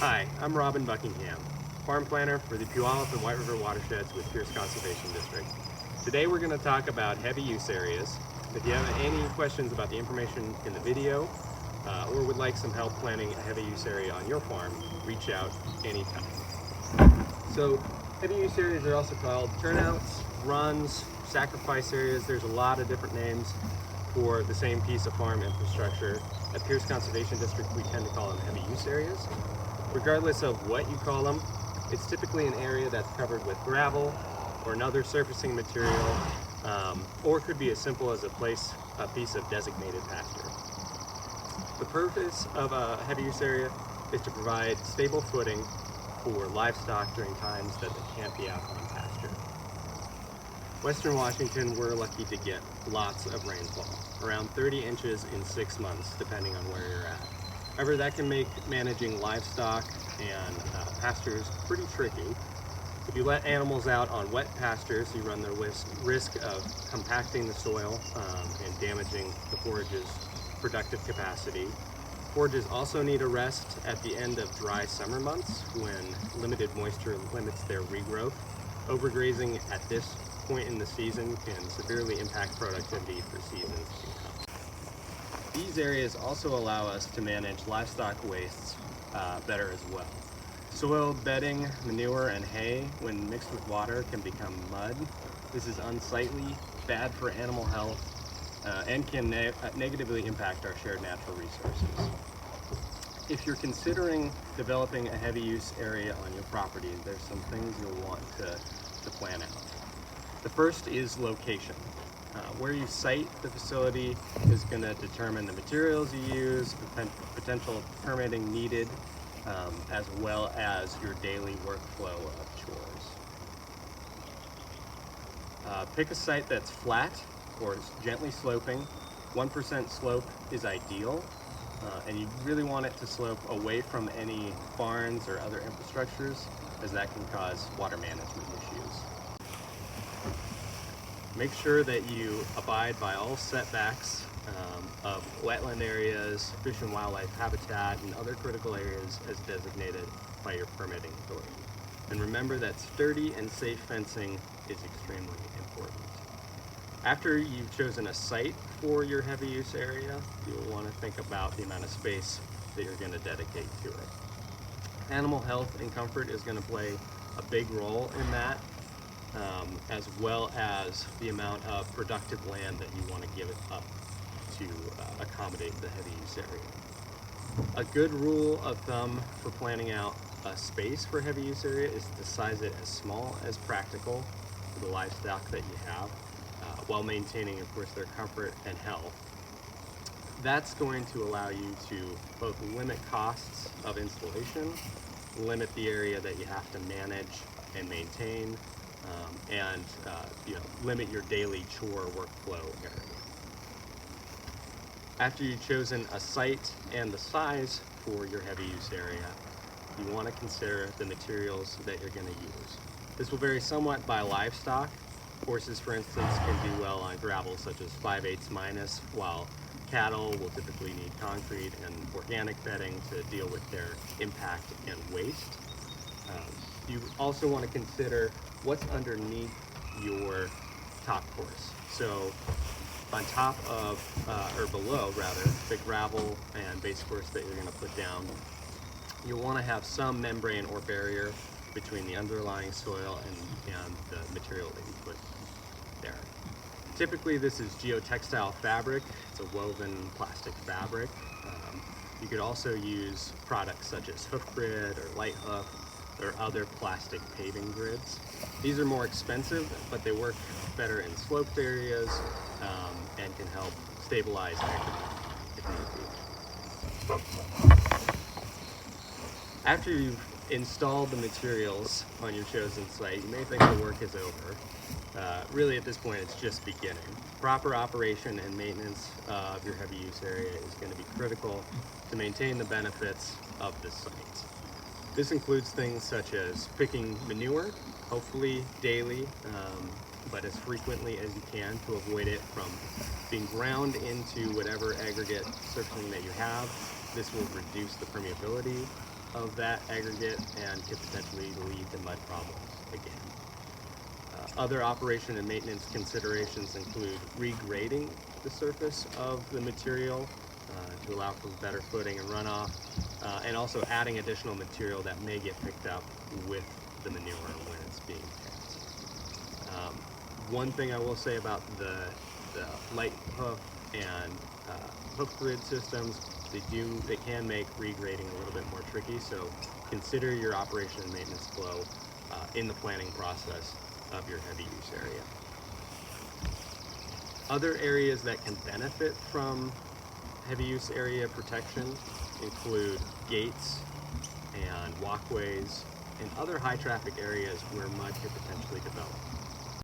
Hi, I'm Robin Buckingham, farm planner for the Puyallup and White River watersheds with Pierce Conservation District. Today we're going to talk about heavy use areas. If you have any questions about the information in the video or would like some help planning a heavy use area on your farm, reach out anytime. So heavy use areas are also called turnouts, runs, sacrifice areas. There's a lot of different names for the same piece of farm infrastructure. At Pierce Conservation District, we tend to call them heavy use areas. Regardless of what you call them, it's typically an area that's covered with gravel or another surfacing material, or it could be as simple as a piece of designated pasture. The purpose of a heavy use area is to provide stable footing for livestock during times that they can't be out on pasture. Western Washington, we're lucky to get lots of rainfall, around 30 inches in 6 months, depending on where you're at. However, that can make managing livestock and pastures pretty tricky. If you let animals out on wet pastures, you run the risk of compacting the soil and damaging the forage's productive capacity. Forages also need a rest at the end of dry summer months when limited moisture limits their regrowth. Overgrazing at this point in the season can severely impact productivity for seasons to come. These areas also allow us to manage livestock wastes better as well. Soil, bedding, manure, and hay, when mixed with water, can become mud. This is unsightly, bad for animal health, and can negatively impact our shared natural resources. If you're considering developing a heavy use area on your property, there's some things you'll want to plan out. The first is location. Where you site the facility is going to determine the materials you use, potential permitting needed, as well as your daily workflow of chores. Pick a site that's flat or gently sloping. 1% slope is ideal, and you really want it to slope away from any barns or other infrastructures, as that can cause water management issues. Make sure that you abide by all setbacks of wetland areas, fish and wildlife habitat, and other critical areas as designated by your permitting authority. And remember that sturdy and safe fencing is extremely important. After you've chosen a site for your heavy use area, you'll want to think about the amount of space that you're going to dedicate to it. Animal health and comfort is going to play a big role in that, as well as the amount of productive land that you want to give it up to accommodate the heavy use area. A good rule of thumb for planning out a space for heavy use area is to size it as small as practical for the livestock that you have, while maintaining, of course, their comfort and health. That's going to allow you to both limit costs of installation, limit the area that you have to manage and maintain, and limit your daily chore workflow area. After you've chosen a site and the size for your heavy use area, you want to consider the materials that you're going to use. This will vary somewhat by livestock. Horses, for instance, can do well on gravel such as 5/8-, while cattle will typically need concrete and organic bedding to deal with their impact and waste. You also want to consider what's underneath your top course. So on top of, or below rather, the gravel and base course that you're going to put down, you'll want to have some membrane or barrier between the underlying soil and the material that you put there. Typically this is geotextile fabric. It's a woven plastic fabric. You could also use products such as hoof grid or light hoof or other plastic paving grids. These are more expensive, but they work better in sloped areas and can help stabilize aggregate if need be. After you've installed the materials on your chosen site, you may think the work is over. Really at this point it's just beginning. Proper operation and maintenance of your heavy use area is going to be critical to maintain the benefits of the site. This includes things such as picking manure, hopefully daily, but as frequently as you can to avoid it from being ground into whatever aggregate surfacing that you have. This will reduce the permeability of that aggregate and could potentially lead to mud problems again. Other operation and maintenance considerations include regrading the surface of the material to allow for better footing and runoff, and also adding additional material that may get picked up with the manure when it's being picked. One thing I will say about the light hoof and hoof grid systems, they can make regrading a little bit more tricky, so consider your operation and maintenance flow in the planning process of your heavy use area. Other areas that can benefit from heavy use area protection include gates and walkways and other high traffic areas where mud could potentially develop.